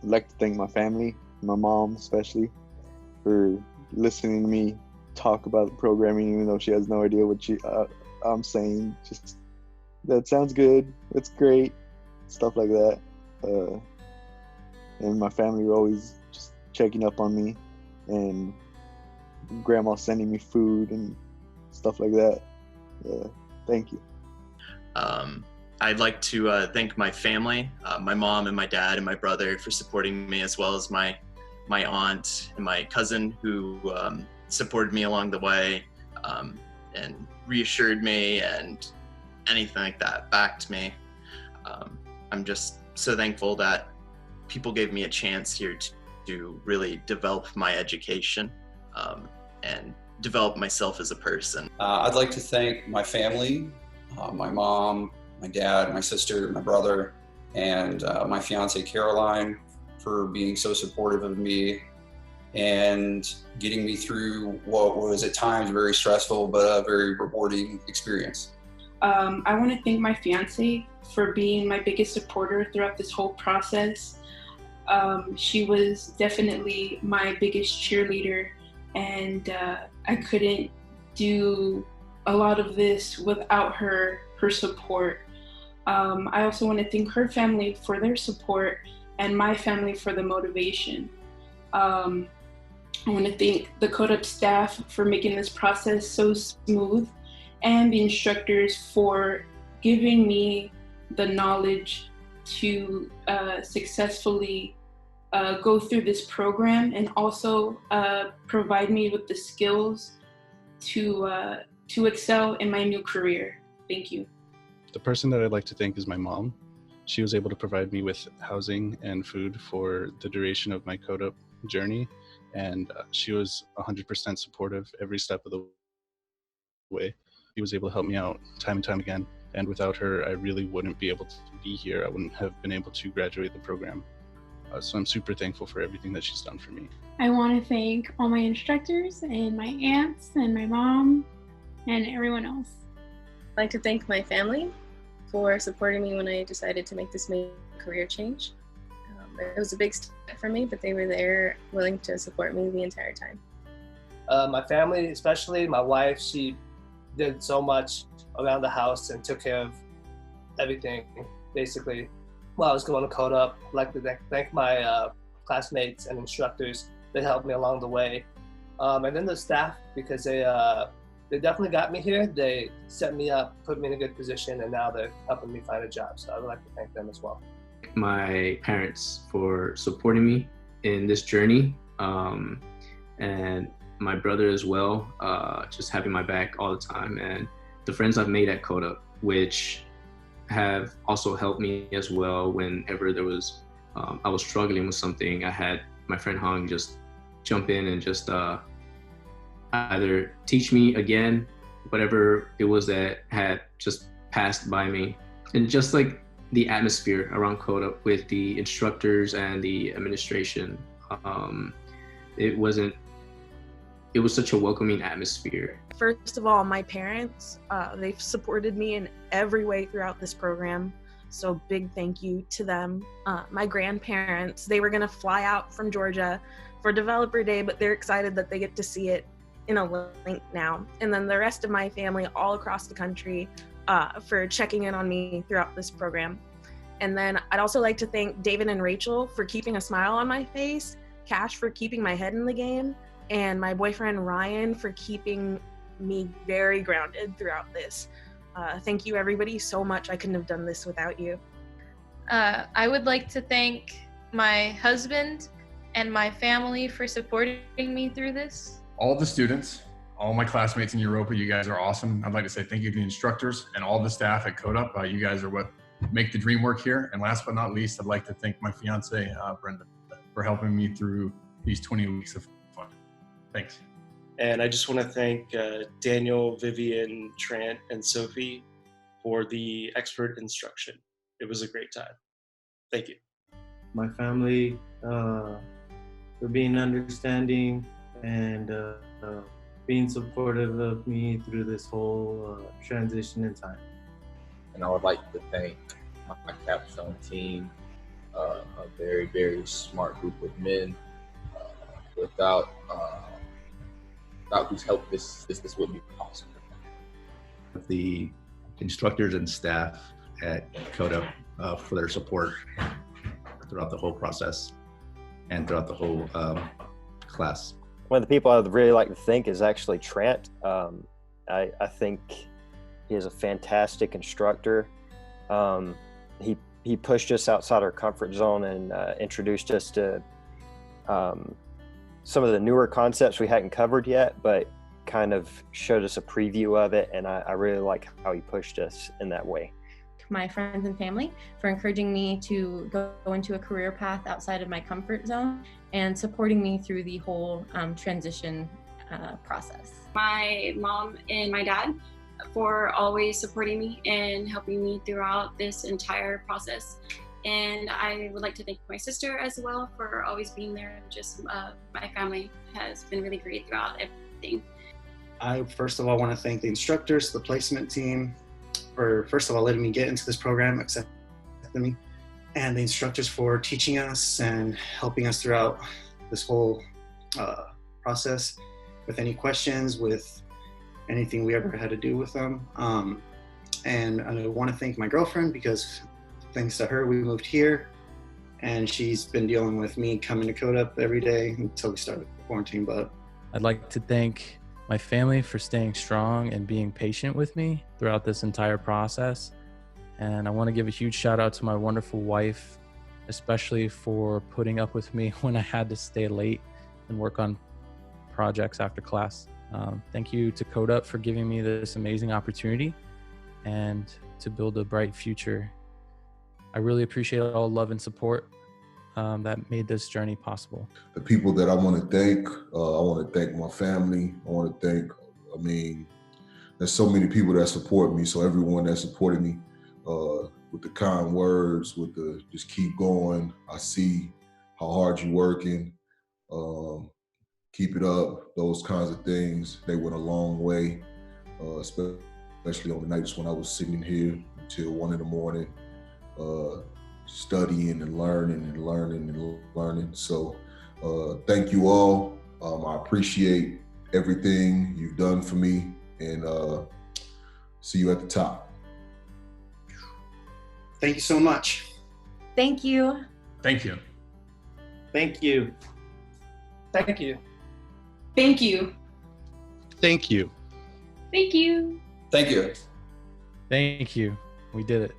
I'd like to thank my family, my mom especially, for listening to me talk about the programming, even though she has no idea what I'm saying. Just that sounds good. That's great. Stuff like that. Uh, and my family were always just checking up on me, and grandma sending me food and stuff like that. Thank you. Um, I'd like to thank my family, my mom and my dad and my brother for supporting me, as well as my aunt and my cousin who supported me along the way and reassured me and anything like that, backed me. I'm just so thankful that people gave me a chance here to really develop my education and develop myself as a person. I'd like to thank my family, my mom, my dad, my sister, my brother, and my fiance Caroline for being so supportive of me and getting me through what was at times very stressful but a very rewarding experience. I want to thank my fiance for being my biggest supporter throughout this whole process. She was definitely my biggest cheerleader, and I couldn't do a lot of this without her support. I also want to thank her family for their support and my family for the motivation. I want to thank the CodeUp staff for making this process so smooth, and the instructors for giving me the knowledge to successfully go through this program, and also provide me with the skills to excel in my new career. Thank you. The person that I'd like to thank is my mom. She was able to provide me with housing and food for the duration of my CodeUp journey, and she was 100% supportive every step of the way. She was able to help me out time and time again, and without her, I really wouldn't be able to be here. I wouldn't have been able to graduate the program. So I'm super thankful for everything that she's done for me. I want to thank all my instructors and my aunts and my mom and everyone else. I'd like to thank my family for supporting me when I decided to make this career change. It was a big step for me, but they were there willing to support me the entire time. My family, especially my wife, she did so much around the house and took care of everything, basically. While I was going to CodeUp, I'd like to thank my classmates and instructors that helped me along the way. And then the staff, because they definitely got me here. They set me up, put me in a good position, and now they're helping me find a job. So I would like to thank them as well. My parents for supporting me in this journey, and my brother as well, just having my back all the time, and the friends I've made at CodeUp, which have also helped me as well whenever there was, I was struggling with something. I had my friend Hong just jump in and just either teach me again, whatever it was that had just passed by me. And just like the atmosphere around CodeUp with the instructors and the administration, it was such a welcoming atmosphere. First of all, my parents, they've supported me in every way throughout this program. So big thank you to them. My grandparents, they were gonna fly out from Georgia for Developer Day, but they're excited that they get to see it in a link now. And then the rest of my family all across the country for checking in on me throughout this program. And then I'd also like to thank David and Rachel for keeping a smile on my face, Cash for keeping my head in the game, and my boyfriend Ryan for keeping me very grounded throughout this. Thank you everybody so much. I couldn't have done this without you. I would like to thank my husband and my family for supporting me through this. All the students, all my classmates in Europa, you guys are awesome. I'd like to say thank you to the instructors and all the staff at CodeUp. You guys are what make the dream work here. And last but not least, I'd like to thank my fiance, Brenda, for helping me through these 20 weeks of fun. Thanks. And I just want to thank Daniel, Vivian, Trant, and Sophie for the expert instruction. It was a great time. Thank you. My family for being understanding and being supportive of me through this whole transition in time. And I would like to thank my capstone team a very, very smart group of men. Without whose help this wouldn't be possible. The instructors and staff at CODA for their support throughout the whole process and throughout the whole class. One of the people I'd really like to thank is actually Trent. I think he is a fantastic instructor. He pushed us outside our comfort zone and introduced us to some of the newer concepts we hadn't covered yet, but kind of showed us a preview of it, and I really like how he pushed us in that way. My friends and family for encouraging me to go into a career path outside of my comfort zone and supporting me through the whole transition process. My mom and my dad for always supporting me and helping me throughout this entire process. And I would like to thank my sister as well for always being there. Just my family has been really great throughout everything. I first of all want to thank the instructors, the placement team, for first of all letting me get into this program, accepting me, and the instructors for teaching us and helping us throughout this whole process with any questions, with anything we ever had to do with them. And I want to thank my girlfriend because thanks to her, we moved here, and she's been dealing with me coming to Code Up every day until we started quarantine. But I'd like to thank my family for staying strong and being patient with me throughout this entire process. And I want to give a huge shout out to my wonderful wife, especially for putting up with me when I had to stay late and work on projects after class. Thank you to Code Up for giving me this amazing opportunity and to build a bright future. I really appreciate all the love and support that made this journey possible. The people that I want to thank, I want to thank my family. I want to thank, there's so many people that support me. So everyone that supported me with the kind words, with the just keep going. I see how hard you're working. Keep it up. Those kinds of things, they went a long way, especially on the nights when I was sitting here until 1 a.m, studying and learning. So thank you all. I appreciate everything you've done for me, and see you at the top. Thank you so much. Thank you. Thank you. Thank you. Thank you. Thank you. Thank you. Thank you. Thank you. Thank you. We did it.